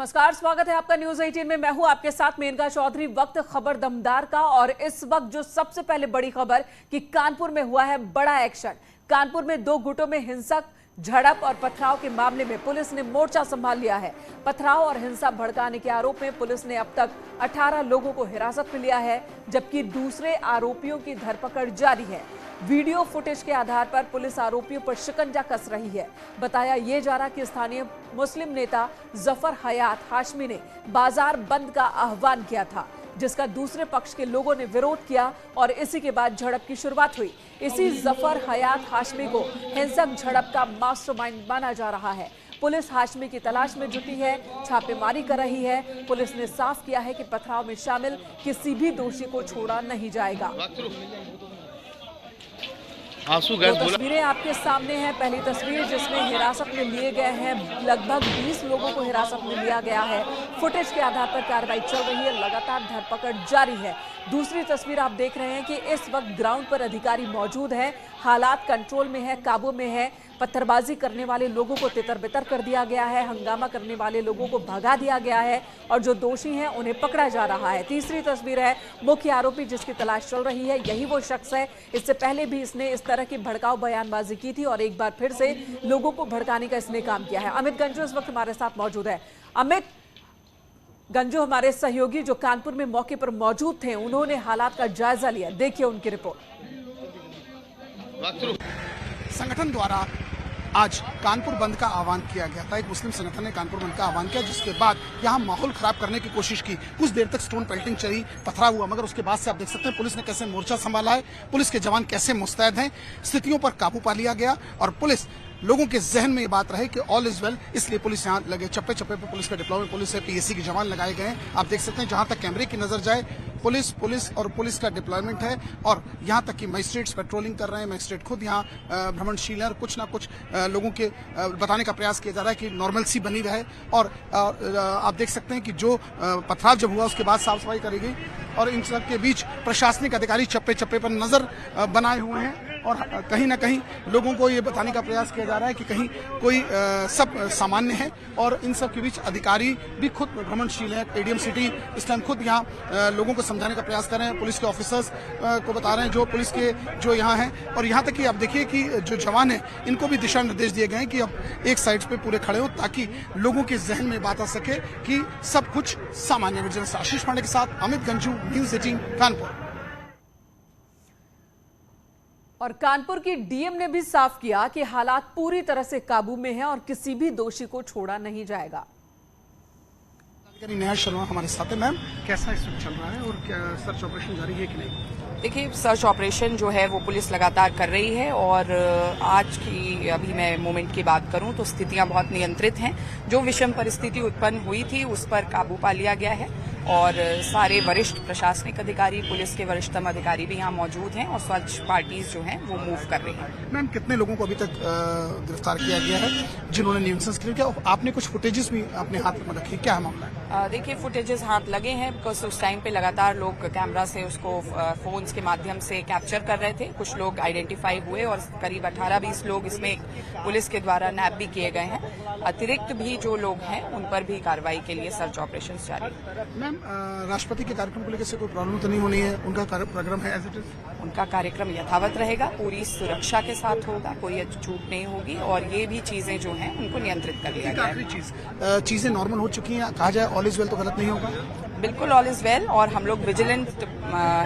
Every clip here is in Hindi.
नमस्कार, स्वागत है आपका न्यूज 18 में। मैं हूं आपके साथ मेनका चौधरी। वक्त खबर दमदार का, और इस वक्त जो सबसे पहले बड़ी खबर कि कानपुर में हुआ है बड़ा एक्शन। कानपुर में दो गुटों में हिंसक झड़प और पथराव के मामले में पुलिस ने मोर्चा संभाल लिया है। पथराव और हिंसा भड़काने के आरोप में पुलिस ने अब तक 18 लोगों को हिरासत में लिया है, जबकि दूसरे आरोपियों की धरपकड़ जारी है। वीडियो फुटेज के आधार पर पुलिस आरोपियों पर शिकंजा कस रही है। बताया ये जा रहा कि स्थानीय मुस्लिम नेता जफर हयात हाशमी ने बाजार बंद का आह्वान किया था, जिसका दूसरे पक्ष के लोगों ने विरोध किया और इसी के बाद झड़प की शुरुआत हुई। इसी जफर हयात हाशमी को हिंसक झड़प का मास्टरमाइंड माना जा रहा है। पुलिस हाशमी की तलाश में जुटी है, छापेमारी कर रही है। पुलिस ने साफ किया है कि पथराव में शामिल किसी भी दोषी को छोड़ा नहीं जाएगा। दो तस्वीरें आपके सामने हैं। पहली तस्वीर जिसमें हिरासत में लिए गए हैं, लगभग 20 लोगों को हिरासत में लिया गया है। फुटेज के आधार पर कार्रवाई चल रही है, लगातार धरपकड़ जारी है। दूसरी तस्वीर आप देख रहे हैं कि इस वक्त ग्राउंड पर अधिकारी मौजूद हैं, हालात कंट्रोल में है, काबू में है। पत्थरबाजी करने वाले लोगों को तितर-बितर कर दिया गया है, हंगामा करने वाले लोगों को भगा दिया गया है और जो दोषी हैं उन्हें पकड़ा जा रहा है। तीसरी तस्वीर है मुख्य आरोपी जिसकी तलाश चल रही है। यही वो शख्स है, इससे पहले भी इसने इस तरह की भड़काऊ बयानबाजी की थी और एक बार फिर से लोगों को भड़काने का इसने काम किया है। अमित गंजू इस वक्त हमारे साथ मौजूद है। अमित गंजू हमारे सहयोगी जो कानपुर में मौके पर मौजूद थे, उन्होंने हालात का जायजा लिया। देखिए उनकी रिपोर्ट। संगठन द्वारा आज कानपुर बंद का आह्वान किया गया था। एक मुस्लिम संगठन ने कानपुर बंद का आह्वान किया, जिसके बाद यहां माहौल खराब करने की कोशिश की। कुछ देर तक स्टोन पेल्टिंग चली, पथराव हुआ, मगर उसके बाद से आप देख सकते हैं पुलिस ने कैसे मोर्चा संभाला है, पुलिस के जवान कैसे मुस्तैद हैं, स्थितियों पर काबू पा लिया गया और पुलिस लोगों के जहन में ये बात रहे कि ऑल इज वेल, इसलिए पुलिस यहाँ लगे। चप्पे चप्पे पर पुलिस का डिप्लॉयमेंट, पुलिस है, पीएससी के जवान लगाए गए हैं। आप देख सकते हैं जहां तक कैमरे की नजर जाए पुलिस और पुलिस का डिप्लॉयमेंट है और यहाँ तक कि मजिस्ट्रेट्स पेट्रोलिंग कर रहे हैं। मजिस्ट्रेट खुद यहाँ भ्रमणशील है और कुछ ना कुछ लोगों के बताने का प्रयास किया जा रहा है कि नॉर्मलसी बनी रहे। और आप देख सकते हैं कि जो पथराव जब हुआ उसके बाद साफ सफाई करी गई और इन सब के बीच प्रशासनिक अधिकारी चप्पे चप्पे पर नजर बनाए हुए हैं और कहीं ना कहीं लोगों को ये बताने का प्रयास किया जा रहा है कि कहीं कोई सब सामान्य है। और इन सब के बीच अधिकारी भी खुद भ्रमणशील है। एडीएम सिटी इस टाइम खुद यहाँ लोगों को समझाने का प्रयास कर रहे हैं, पुलिस के ऑफिसर्स को बता रहे हैं जो पुलिस के जो यहाँ हैं। और यहाँ तक कि आप देखिए कि जो जवान हैं इनको भी दिशा निर्देश दिए गए हैं कि अब एक साइड पे पूरे खड़े हो ताकि लोगों के जहन में बात आ सके कि सब कुछ सामान्य है। आशीष पांडे के साथ अमित गंजू, न्यूज 18 कानपुर। और कानपुर की डीएम ने भी साफ किया कि हालात पूरी तरह से काबू में हैं और किसी भी दोषी को छोड़ा नहीं जाएगा। नेहा शर्मा हमारे साथ है। मैम, कैसा इस वक्त चल रहा है और क्या सर्च ऑपरेशन जारी है कि नहीं? देखिए, सर्च ऑपरेशन जो है वो पुलिस लगातार कर रही है और आज की अभी मैं मोमेंट की बात करूं तो स्थितियां बहुत नियंत्रित हैं। जो विषम परिस्थिति उत्पन्न हुई थी उस पर काबू पा लिया गया है और सारे वरिष्ठ प्रशासनिक अधिकारी, पुलिस के वरिष्ठतम अधिकारी भी यहाँ मौजूद हैं और स्वच्छ पार्टीज जो हैं वो मूव कर रही हैं। मैम, कितने लोगों को अभी तक गिरफ्तार किया गया है जिन्होंने न्यूसेंस क्रिएट किया? आपने कुछ फुटेजेस भी अपने हाथ में रखे, क्या मामला है? देखिए, फुटेजेस हाथ लगे हैं बिकॉज उस टाइम पे लगातार लोग कैमरा से उसको फोन्स के माध्यम से कैप्चर कर रहे थे। कुछ लोग आइडेंटिफाई हुए और करीब 18-20 लोग इसमें पुलिस के द्वारा नैप भी किए गए हैं। अतिरिक्त भी जो लोग हैं उन पर भी कार्रवाई के लिए सर्च ऑपरेशन जारी है। मैम, राष्ट्रपति के कार्यक्रम को लेकर से कोई प्रॉब्लम तो नहीं होनी है? उनका प्रोग्राम है एज इट इज? उनका कार्यक्रम यथावत रहेगा, पूरी सुरक्षा के साथ होगा, कोई छूट नहीं होगी और ये भी चीजें जो हैं उनको नियंत्रित कर लिया गया है। चीजें नॉर्मल हो चुकी हैं, कहा जाए ऑल इज वेल तो गलत नहीं होगा? बिल्कुल ऑल इज वेल और हम लोग विजिलेंट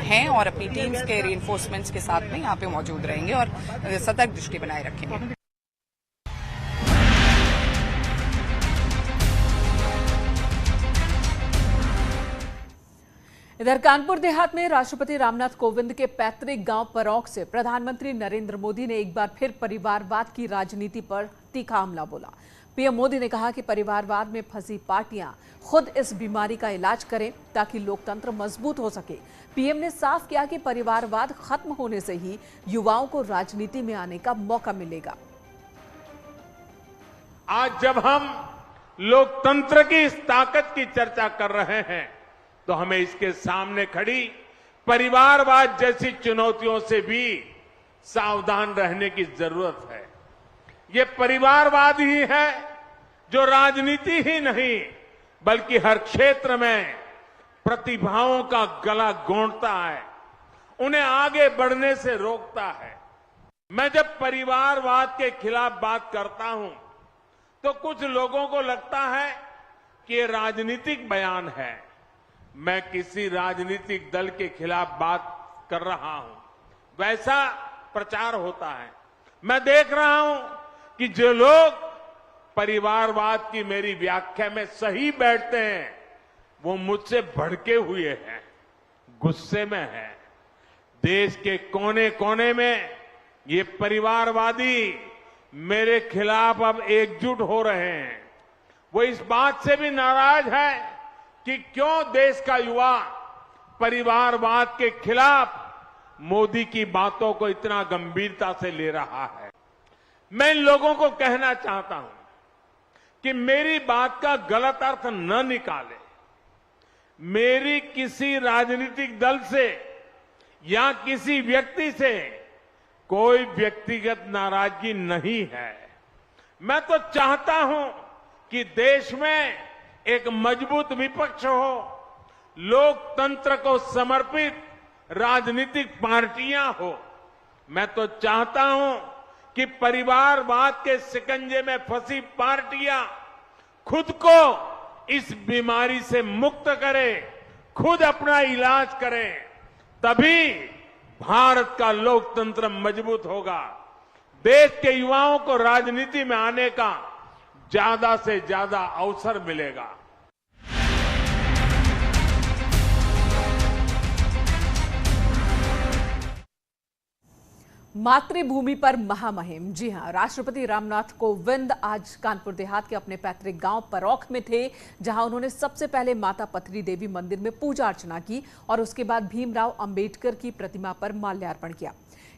हैं और अपनी टीम्स के रीइंफोर्समेंट्स के साथ में यहाँ पे मौजूद रहेंगे और सतर्क दृष्टि बनाए रखेंगे। इधर कानपुर देहात में राष्ट्रपति रामनाथ कोविंद के पैतृक गांव परौख से प्रधानमंत्री नरेंद्र मोदी ने एक बार फिर परिवारवाद की राजनीति पर तीखा हमला बोला। पीएम मोदी ने कहा कि परिवारवाद में फंसी पार्टियां खुद इस बीमारी का इलाज करें ताकि लोकतंत्र मजबूत हो सके। पीएम ने साफ किया कि परिवारवाद खत्म होने से ही युवाओं को राजनीति में आने का मौका मिलेगा। आज जब हम लोकतंत्र की इस ताकत की चर्चा कर रहे हैं तो हमें इसके सामने खड़ी परिवारवाद जैसी चुनौतियों से भी सावधान रहने की जरूरत है। ये परिवारवाद ही है जो राजनीति ही नहीं बल्कि हर क्षेत्र में प्रतिभाओं का गला गोंदता है, उन्हें आगे बढ़ने से रोकता है। मैं जब परिवारवाद के खिलाफ बात करता हूं तो कुछ लोगों को लगता है कि ये राजनीतिक बयान है। मैं किसी राजनीतिक दल के खिलाफ बात कर रहा हूं, वैसा प्रचार होता है। मैं देख रहा हूं कि जो लोग परिवारवाद की मेरी व्याख्या में सही बैठते हैं वो मुझसे भड़के हुए हैं, गुस्से में हैं। देश के कोने कोने में ये परिवारवादी मेरे खिलाफ अब एकजुट हो रहे हैं। वो इस बात से भी नाराज है कि क्यों देश का युवा परिवारवाद के खिलाफ मोदी की बातों को इतना गंभीरता से ले रहा है। मैं इन लोगों को कहना चाहता हूं कि मेरी बात का गलत अर्थ न निकाले। मेरी किसी राजनीतिक दल से या किसी व्यक्ति से कोई व्यक्तिगत नाराजगी नहीं है। मैं तो चाहता हूं कि देश में एक मजबूत विपक्ष हो, लोकतंत्र को समर्पित राजनीतिक पार्टियां हो। मैं तो चाहता हूं कि परिवारवाद के शिकंजे में फंसी पार्टियां खुद को इस बीमारी से मुक्त करें, खुद अपना इलाज करें, तभी भारत का लोकतंत्र मजबूत होगा। देश के युवाओं को राजनीति में आने का ज्यादा से ज्यादा अवसर मिलेगा। मातृभूमि पर महामहिम। जी हां, राष्ट्रपति रामनाथ कोविंद आज कानपुर देहात के अपने पैतृक गांव परौख में थे, जहां उन्होंने सबसे पहले माता पथरी देवी मंदिर में पूजा अर्चना की और उसके बाद भीमराव अंबेडकर की प्रतिमा पर माल्यार्पण किया।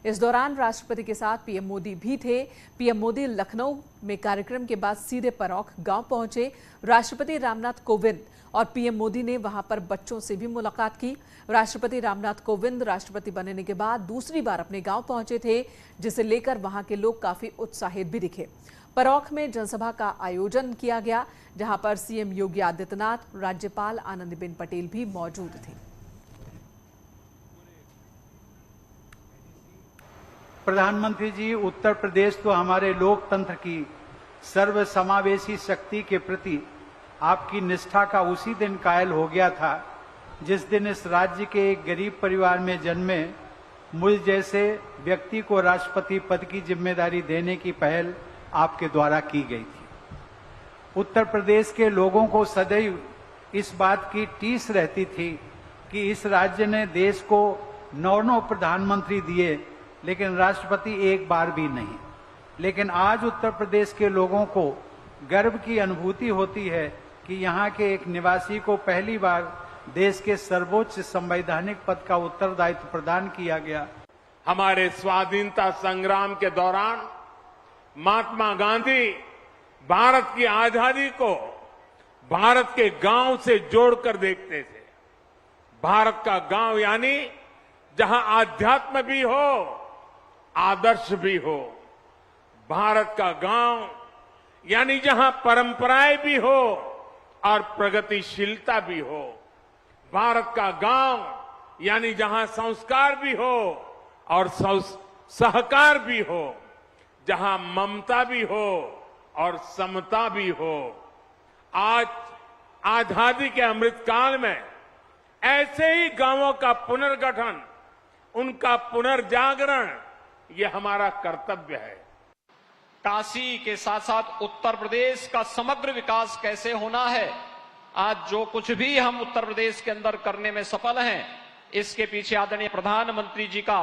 इस दौरान राष्ट्रपति के साथ पीएम मोदी भी थे। पीएम मोदी लखनऊ में कार्यक्रम के बाद सीधे परौख गांव पहुंचे। राष्ट्रपति रामनाथ कोविंद और पीएम मोदी ने वहां पर बच्चों से भी मुलाकात की। राष्ट्रपति रामनाथ कोविंद राष्ट्रपति बनने के बाद दूसरी बार अपने गांव पहुंचे थे, जिसे लेकर वहां के लोग काफी उत्साहित भी दिखे। परौख में जनसभा का आयोजन किया गया, जहां पर सीएम योगी आदित्यनाथ, राज्यपाल आनंदीबेन पटेल भी मौजूद थे। प्रधानमंत्री जी, उत्तर प्रदेश तो हमारे लोकतंत्र की सर्वसमावेशी शक्ति के प्रति आपकी निष्ठा का उसी दिन कायल हो गया था जिस दिन इस राज्य के एक गरीब परिवार में जन्मे मुझ जैसे व्यक्ति को राष्ट्रपति पद की जिम्मेदारी देने की पहल आपके द्वारा की गई थी। उत्तर प्रदेश के लोगों को सदैव इस बात की टीस रहती थी कि इस राज्य ने देश को 9 प्रधानमंत्री दिए, लेकिन राष्ट्रपति एक बार भी नहीं। लेकिन आज उत्तर प्रदेश के लोगों को गर्व की अनुभूति होती है कि यहाँ के एक निवासी को पहली बार देश के सर्वोच्च संवैधानिक पद का उत्तरदायित्व प्रदान किया गया। हमारे स्वाधीनता संग्राम के दौरान महात्मा गांधी भारत की आजादी को भारत के गांव से जोड़कर देखते थे। भारत का गांव यानी जहां आध्यात्म भी हो, आदर्श भी हो। भारत का गांव यानी जहां परंपराएं भी हो और प्रगतिशीलता भी हो। भारत का गांव यानी जहां संस्कार भी हो और सहकार भी हो, जहां ममता भी हो और समता भी हो। आज आजादी के अमृतकाल में ऐसे ही गांवों का पुनर्गठन, उनका पुनर्जागरण, ये हमारा कर्तव्य है। काशी के साथ साथ उत्तर प्रदेश का समग्र विकास कैसे होना है, आज जो कुछ भी हम उत्तर प्रदेश के अंदर करने में सफल हैं, इसके पीछे आदरणीय प्रधानमंत्री जी का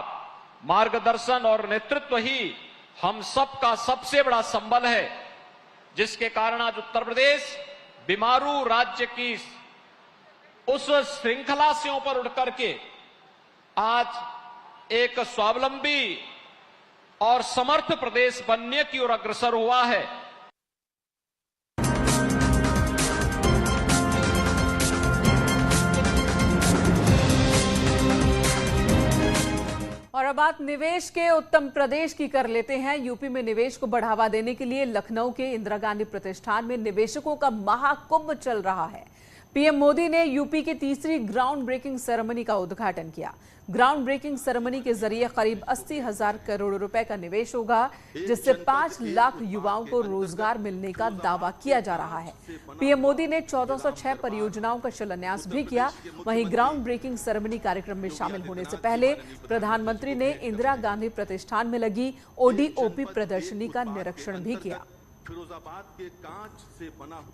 मार्गदर्शन और नेतृत्व ही हम सबका सबसे बड़ा संबल है, जिसके कारण आज उत्तर प्रदेश बीमारू राज्य की उस श्रृंखला से ऊपर उठ करके आज एक स्वावलंबी और समर्थ प्रदेश बनने की ओर अग्रसर हुआ है। और अब बात निवेश के उत्तम प्रदेश की कर लेते हैं। यूपी में निवेश को बढ़ावा देने के लिए लखनऊ के इंदिरा गांधी प्रतिष्ठान में निवेशकों का महाकुंभ चल रहा है। पीएम मोदी ने यूपी की तीसरी ग्राउंड ब्रेकिंग सेरेमनी का उद्घाटन किया। ग्राउंड ब्रेकिंग सेरेमनी के जरिए करीब 80,000 करोड़ रुपए का निवेश होगा, जिससे 5 लाख युवाओं को रोजगार मिलने का दावा किया जा रहा है। पीएम मोदी ने 1406 परियोजनाओं का शिलान्यास भी किया। वहीं ग्राउंड ब्रेकिंग सेरेमनी कार्यक्रम में शामिल होने से पहले प्रधानमंत्री ने इंदिरा गांधी प्रतिष्ठान में लगी ओडीओपी प्रदर्शनी का निरीक्षण भी किया। फिरोजाबाद के कांच से बना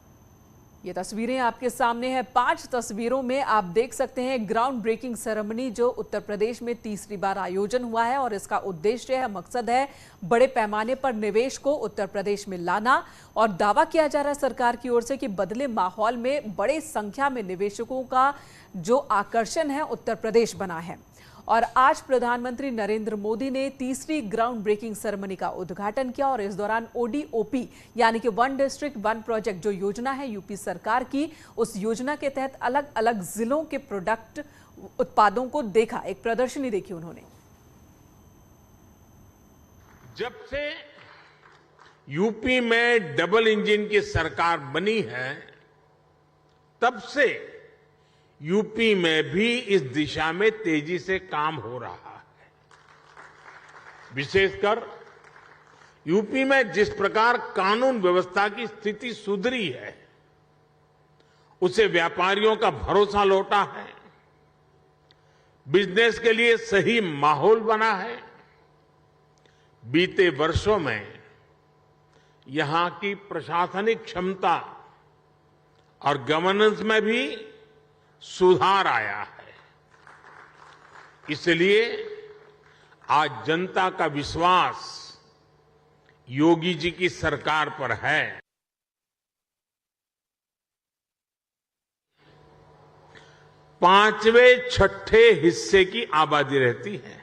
ये तस्वीरें आपके सामने है। 5 तस्वीरों में आप देख सकते हैं ग्राउंड ब्रेकिंग सेरेमनी जो उत्तर प्रदेश में तीसरी बार आयोजन हुआ है और इसका उद्देश्य है, मकसद है बड़े पैमाने पर निवेश को उत्तर प्रदेश में लाना। और दावा किया जा रहा है सरकार की ओर से कि बदले माहौल में बड़े संख्या में निवेशकों का जो आकर्षण है उत्तर प्रदेश बना है। और आज प्रधानमंत्री नरेंद्र मोदी ने तीसरी ग्राउंड ब्रेकिंग सेरेमनी का उद्घाटन किया और इस दौरान ओडीओपी यानी कि वन डिस्ट्रिक्ट वन प्रोजेक्ट जो योजना है यूपी सरकार की, उस योजना के तहत अलग अलग जिलों के प्रोडक्ट उत्पादों को देखा। एक प्रदर्शनी देखी उन्होंने। जब से यूपी में डबल इंजन की सरकार बनी है, तब से यूपी में भी इस दिशा में तेजी से काम हो रहा है। विशेषकर यूपी में जिस प्रकार कानून व्यवस्था की स्थिति सुधरी है, उससे व्यापारियों का भरोसा लौटा है, बिजनेस के लिए सही माहौल बना है। बीते वर्षों में यहां की प्रशासनिक क्षमता और गवर्नेंस में भी सुधार आया है। इसलिए आज जनता का विश्वास योगी जी की सरकार पर है। पांचवें छठे हिस्से की आबादी रहती है,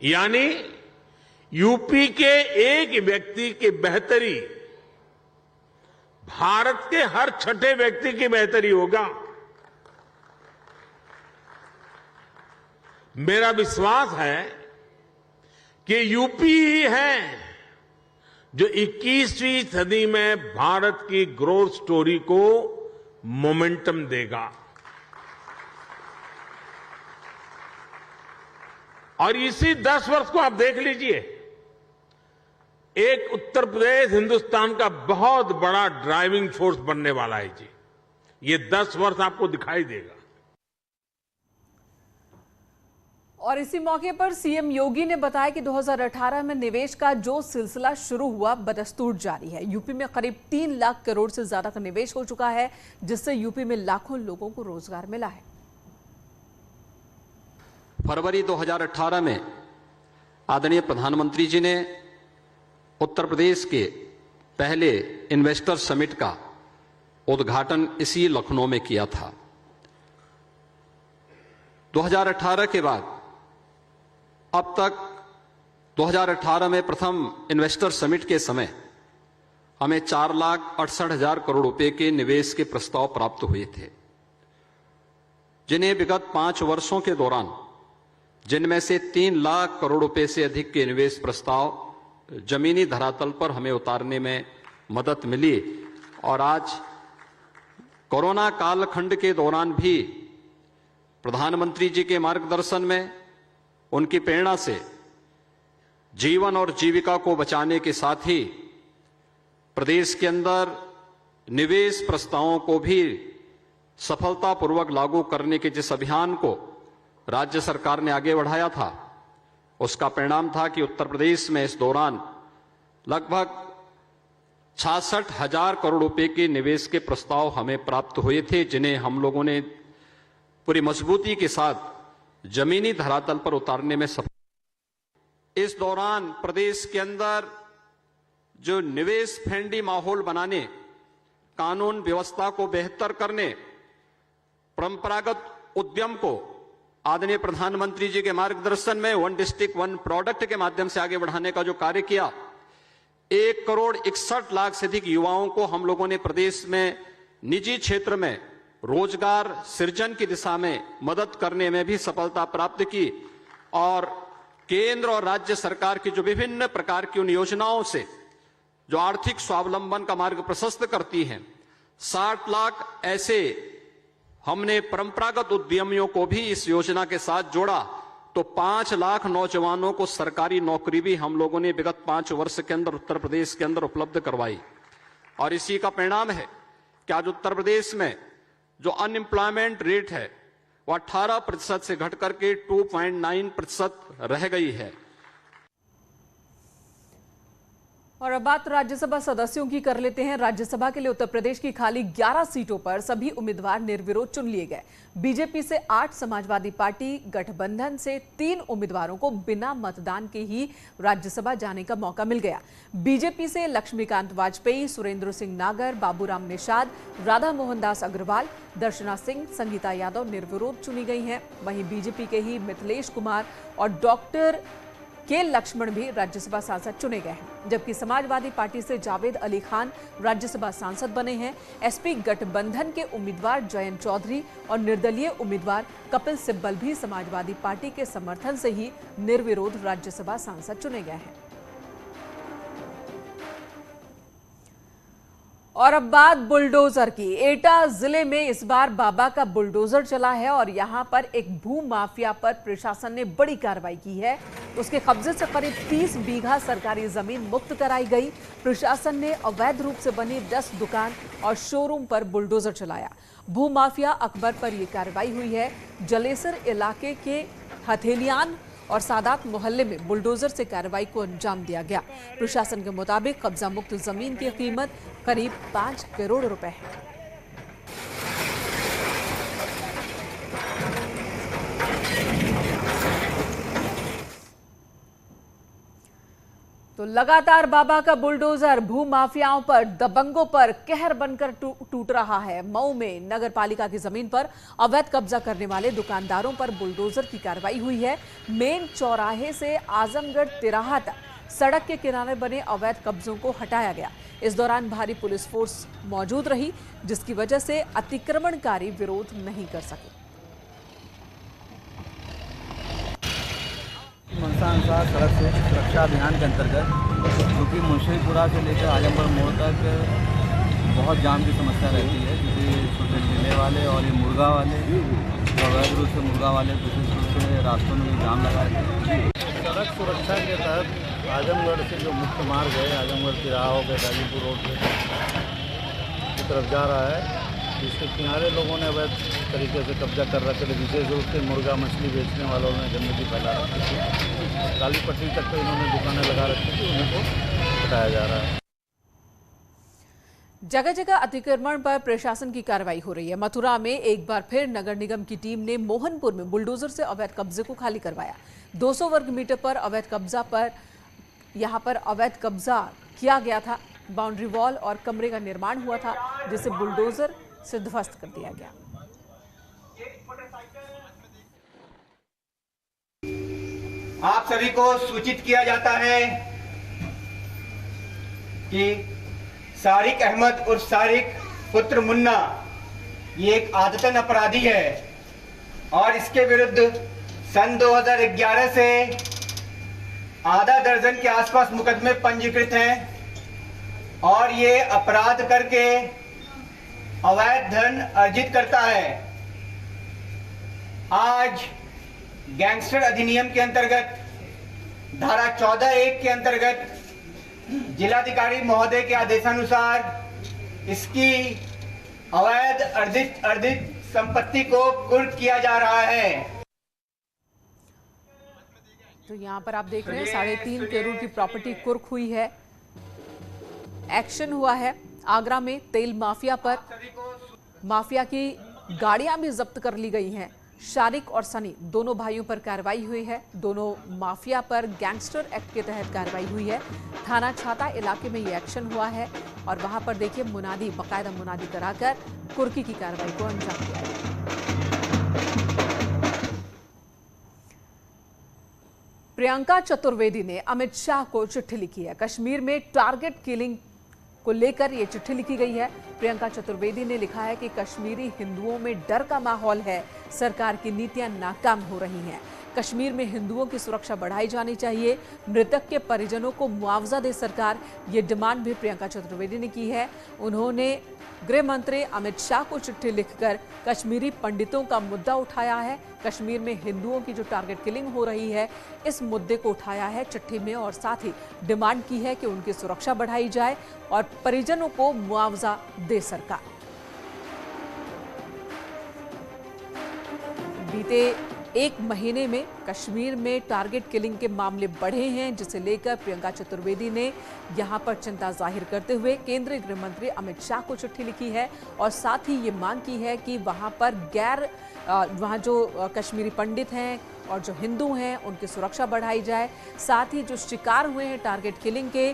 यानी यूपी के एक व्यक्ति की बेहतरी भारत के हर छठे व्यक्ति की बेहतरी होगा। मेरा विश्वास है कि यूपी ही है जो 21वीं सदी में भारत की ग्रोथ स्टोरी को मोमेंटम देगा। और इसी 10 वर्ष को आप देख लीजिए, एक उत्तर प्रदेश हिंदुस्तान का बहुत बड़ा ड्राइविंग फोर्स बनने वाला है जी। ये 10 वर्ष आपको दिखाई देगा। और इसी मौके पर सीएम योगी ने बताया कि 2018 में निवेश का जो सिलसिला शुरू हुआ बदस्तूर जारी है। यूपी में करीब 3 लाख करोड़ से ज्यादा का निवेश हो चुका है, जिससे यूपी में लाखों लोगों को रोजगार मिला है। फरवरी 2018 में आदरणीय प्रधानमंत्री जी ने उत्तर प्रदेश के पहले इन्वेस्टर समिट का उद्घाटन इसी लखनऊ में किया था। 2018 के बाद अब तक 2018 में प्रथम इन्वेस्टर समिट के समय हमें 4,68,000 करोड़ रुपए के निवेश के प्रस्ताव प्राप्त हुए थे, जिन्हें विगत 5 वर्षों के दौरान जिनमें से 3 लाख करोड़ रुपए से अधिक के निवेश प्रस्ताव जमीनी धरातल पर हमें उतारने में मदद मिली। और आज कोरोना कालखंड के दौरान भी प्रधानमंत्री जी के मार्गदर्शन में, उनकी प्रेरणा से जीवन और जीविका को बचाने के साथ ही प्रदेश के अंदर निवेश प्रस्तावों को भी सफलतापूर्वक लागू करने के जिस अभियान को राज्य सरकार ने आगे बढ़ाया था, उसका परिणाम था कि उत्तर प्रदेश में इस दौरान लगभग 66,000 करोड़ रुपए के निवेश के प्रस्ताव हमें प्राप्त हुए थे, जिन्हें हम लोगों ने पूरी मजबूती के साथ जमीनी धरातल पर उतारने में सफल। इस दौरान प्रदेश के अंदर जो निवेश फ्रेंडली माहौल बनाने, कानून व्यवस्था को बेहतर करने, परंपरागत उद्यम को आदरणीय प्रधानमंत्री जी के मार्गदर्शन में वन डिस्ट्रिक्ट वन प्रोडक्ट के माध्यम से आगे बढ़ाने का जो कार्य किया, 1,61,00,000 से अधिक युवाओं को हम लोगों ने प्रदेश में निजी क्षेत्र में रोजगार सृजन की दिशा में मदद करने में भी सफलता प्राप्त की। और केंद्र और राज्य सरकार की जो विभिन्न प्रकार की उन योजनाओं से जो आर्थिक स्वावलंबन का मार्ग प्रशस्त करती हैं, 60 लाख ऐसे हमने परंपरागत उद्यमियों को भी इस योजना के साथ जोड़ा, तो 5 लाख नौजवानों को सरकारी नौकरी भी हम लोगों ने विगत 5 वर्ष के अंदर उत्तर प्रदेश के अंदर उपलब्ध करवाई। और इसी का परिणाम है कि आज उत्तर प्रदेश में जो अनएम्प्लॉयमेंट रेट है वह 18% से घट करके 2.9% रह गई है। और अब बात राज्यसभा सदस्यों की कर लेते हैं। राज्यसभा के लिए उत्तर प्रदेश की खाली 11 सीटों पर सभी उम्मीदवार निर्विरोध चुन लिए गए। बीजेपी से 8, समाजवादी पार्टी गठबंधन से 3 उम्मीदवारों को बिना मतदान के ही राज्यसभा जाने का मौका मिल गया। बीजेपी से लक्ष्मीकांत वाजपेयी, सुरेंद्र सिंह नागर, बाबूराम निषाद, राधा मोहन दास अग्रवाल, दर्शना सिंह, संगीता यादव निर्विरोध चुनी गई हैं। वहीं बीजेपी के ही मिथिलेश कुमार और डॉक्टर के लक्ष्मण भी राज्यसभा सांसद चुने गए हैं, जबकि समाजवादी पार्टी से जावेद अली खान राज्यसभा सांसद बने हैं। एसपी गठबंधन के उम्मीदवार जयंत चौधरी और निर्दलीय उम्मीदवार कपिल सिब्बल भी समाजवादी पार्टी के समर्थन से ही निर्विरोध राज्यसभा सांसद चुने गए हैं। और अब बात बुलडोजर की। एटा जिले में इस बार बाबा का बुलडोजर चला है और यहां पर एक भू माफिया पर प्रशासन ने बड़ी कार्रवाई की है। उसके कब्जे से करीब 30 बीघा सरकारी जमीन मुक्त कराई गई। प्रशासन ने अवैध रूप से बनी 10 दुकान और शोरूम पर बुलडोजर चलाया। भू माफिया अकबर पर यह कार्रवाई हुई है। जलेसर इलाके के हथेलियान और सादात मोहल्ले में बुलडोजर से कार्रवाई को अंजाम दिया गया। प्रशासन के मुताबिक कब्जा मुक्त जमीन की कीमत करीब 5 करोड़ रुपए है। तो लगातार बाबा का बुलडोजर भू माफियाओं पर, दबंगों पर कहर बनकर टूट रहा है। मऊ में नगर पालिका की जमीन पर अवैध कब्जा करने वाले दुकानदारों पर बुलडोजर की कार्रवाई हुई है। मेन चौराहे से आजमगढ़ तिराहा तक सड़क के किनारे बने अवैध कब्जों को हटाया गया। इस दौरान भारी पुलिस फोर्स मौजूद रही, जिसकी वजह से अतिक्रमणकारी विरोध नहीं कर सके। मनसा अनुसार सड़क सुरक्षा अभियान के अंतर्गत क्योंकि मुंशीपुरा से लेकर आजमगढ़ मोड़ तक बहुत जाम की समस्या रहती है, क्योंकि छोटे ठेले वाले और ये मुर्गा वाले अवैध रूप से मुर्गा वाले विशेष रूप से रास्तों में जाम लगा रहते हैं। सड़क सुरक्षा के तहत आजमगढ़ से जो मुख्य मार्ग है, आजमगढ़ तिराहा होकर गाजीपुर रोड की तरफ जा रहा है, जिसके किनारे लोगों ने अवैध तरीके से कब्जा कर रखे थे। विशेष रूप से मुर्गा मछली बेचने वालों ने गंदगी फैला रखी थी। काली पट्टी तक तो इन्होंने दुकानें लगा रखी थी, उनको हटाया जा रहा है। जगह जगह अतिक्रमण पर प्रशासन की कार्रवाई हो रही है। मथुरा में एक बार फिर नगर निगम की टीम ने मोहनपुर में बुलडोजर से अवैध कब्जे को खाली करवाया। 200 वर्ग मीटर पर अवैध कब्जा पर यहां पर अवैध कब्जा किया गया था। बाउंड्री वॉल और कमरे का निर्माण हुआ था, जिसे बुलडोजर से ध्वस्त कर दिया गया। आप सभी को सूचित किया जाता है कि सारिक अहमद उर्फ सारिक पुत्र मुन्ना ये एक आदतन अपराधी है और इसके विरुद्ध सन 2011 से आधा दर्जन के आसपास मुकदमे पंजीकृत हैं और ये अपराध करके अवैध धन अर्जित करता है। आज गैंगस्टर अधिनियम के अंतर्गत धारा 14(1) के अंतर्गत जिलाधिकारी महोदय के आदेशानुसार इसकी अवैध अर्जित संपत्ति को कुर्क किया जा रहा है। तो यहाँ पर आप देख रहे हैं 3.5 करोड़ की प्रॉपर्टी कुर्क हुई है। एक्शन हुआ है आगरा में तेल माफिया पर। माफिया की गाड़ियां भी जब्त कर ली गई हैं। शारिक और सनी दोनों भाइयों पर कार्रवाई हुई है। दोनों माफिया पर गैंगस्टर एक्ट के तहत कार्रवाई हुई है। थाना छाता इलाके में ये एक्शन हुआ है और वहां पर देखिए बाकायदा मुनादी कराकर कुर्की की कार्रवाई को अंजाम दिया है। प्रियंका चतुर्वेदी ने अमित शाह को चिट्ठी लिखी है। कश्मीर में टारगेट किलिंग को लेकर यह चिट्ठी लिखी गई है। प्रियंका चतुर्वेदी ने लिखा है कि कश्मीरी हिंदुओं में डर का माहौल है, सरकार की नीतियां नाकाम हो रही हैं। कश्मीर में हिंदुओं की सुरक्षा बढ़ाई जानी चाहिए। मृतक के परिजनों को मुआवजा दे सरकार, ये डिमांड भी प्रियंका चतुर्वेदी ने की है। उन्होंने गृह मंत्री अमित शाह को चिट्ठी लिखकर कश्मीरी पंडितों का मुद्दा उठाया है। कश्मीर में हिंदुओं की जो टारगेट किलिंग हो रही है, इस मुद्दे को उठाया है चिट्ठी में और साथ ही डिमांड की है कि उनकी सुरक्षा बढ़ाई जाए और परिजनों को मुआवजा दे सरकार। बीते एक महीने में कश्मीर में टारगेट किलिंग के मामले बढ़े हैं, जिसे लेकर प्रियंका चतुर्वेदी ने यहां पर चिंता जाहिर करते हुए केंद्रीय गृह मंत्री अमित शाह को चिट्ठी लिखी है और साथ ही ये मांग की है कि वहां जो कश्मीरी पंडित हैं और जो हिंदू हैं उनकी सुरक्षा बढ़ाई जाए। साथ ही जो शिकार हुए हैं टारगेट किलिंग के,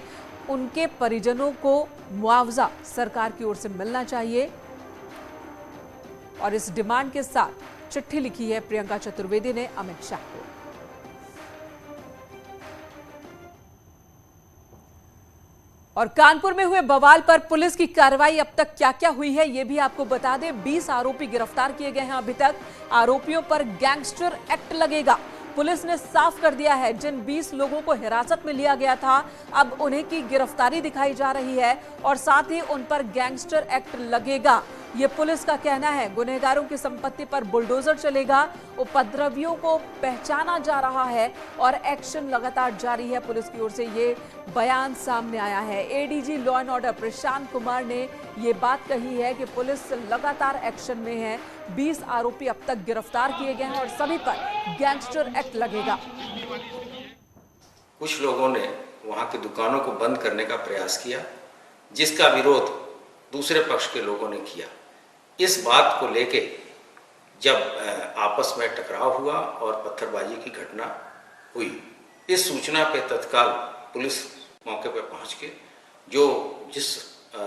उनके परिजनों को मुआवजा सरकार की ओर से मिलना चाहिए। और इस डिमांड के साथ चिट्ठी लिखी है प्रियंका चतुर्वेदी ने अमित शाह को। और कानपुर में हुए बवाल पर पुलिस की कार्रवाई अब तक क्या क्या हुई है, यह भी आपको बता दें। 20 आरोपी गिरफ्तार किए गए हैं अभी तक। आरोपियों पर गैंगस्टर एक्ट लगेगा। पुलिस ने साफ कर दिया है, जिन 20 लोगों को हिरासत में लिया गया था, अब उन्हें की गिरफ्तारी दिखाई जा रही है और साथ ही उन पर गैंगस्टर एक्ट लगेगा, ये पुलिस का कहना है। गुनहगारों की संपत्ति पर बुलडोजर चलेगा, उपद्रवियों को पहचाना जा रहा है और एक्शन लगातार जारी है। पुलिस की ओर से ये बयान सामने आया है। ADG law and order Prashant Kumar ने ये बात कही है कि पुलिस लगातार एक्शन में है। 20 आरोपी अब तक गिरफ्तार किए गए हैं और सभी पर गैंगस्टर एक्ट लगेगा। कुछ लोगों ने वहां की दुकानों को बंद करने का प्रयास किया, जिसका विरोध दूसरे पक्ष के लोगों ने किया। इस बात को लेके जब आपस में टकराव हुआ और पत्थरबाजी की घटना हुई, इस सूचना पे तत्काल पुलिस मौके पर पहुंच के जिस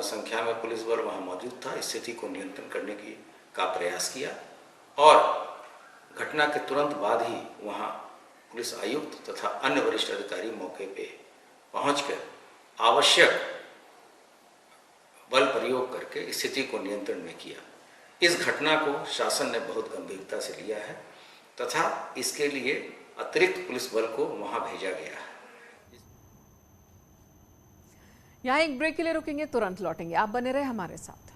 संख्या में पुलिस बल वहां मौजूद था, स्थिति को नियंत्रण करने का प्रयास किया और घटना के तुरंत बाद ही वहां पुलिस आयुक्त तथा अन्य वरिष्ठ अधिकारी मौके पे पहुंचकर आवश्यक बल प्रयोग करके स्थिति को नियंत्रण में किया। इस घटना को शासन ने बहुत गंभीरता से लिया है तथा इसके लिए अतिरिक्त पुलिस बल को वहां भेजा गया है। यहाँ एक ब्रेक के लिए रुकेंगे, तुरंत लौटेंगे। आप बने रहे हमारे साथ।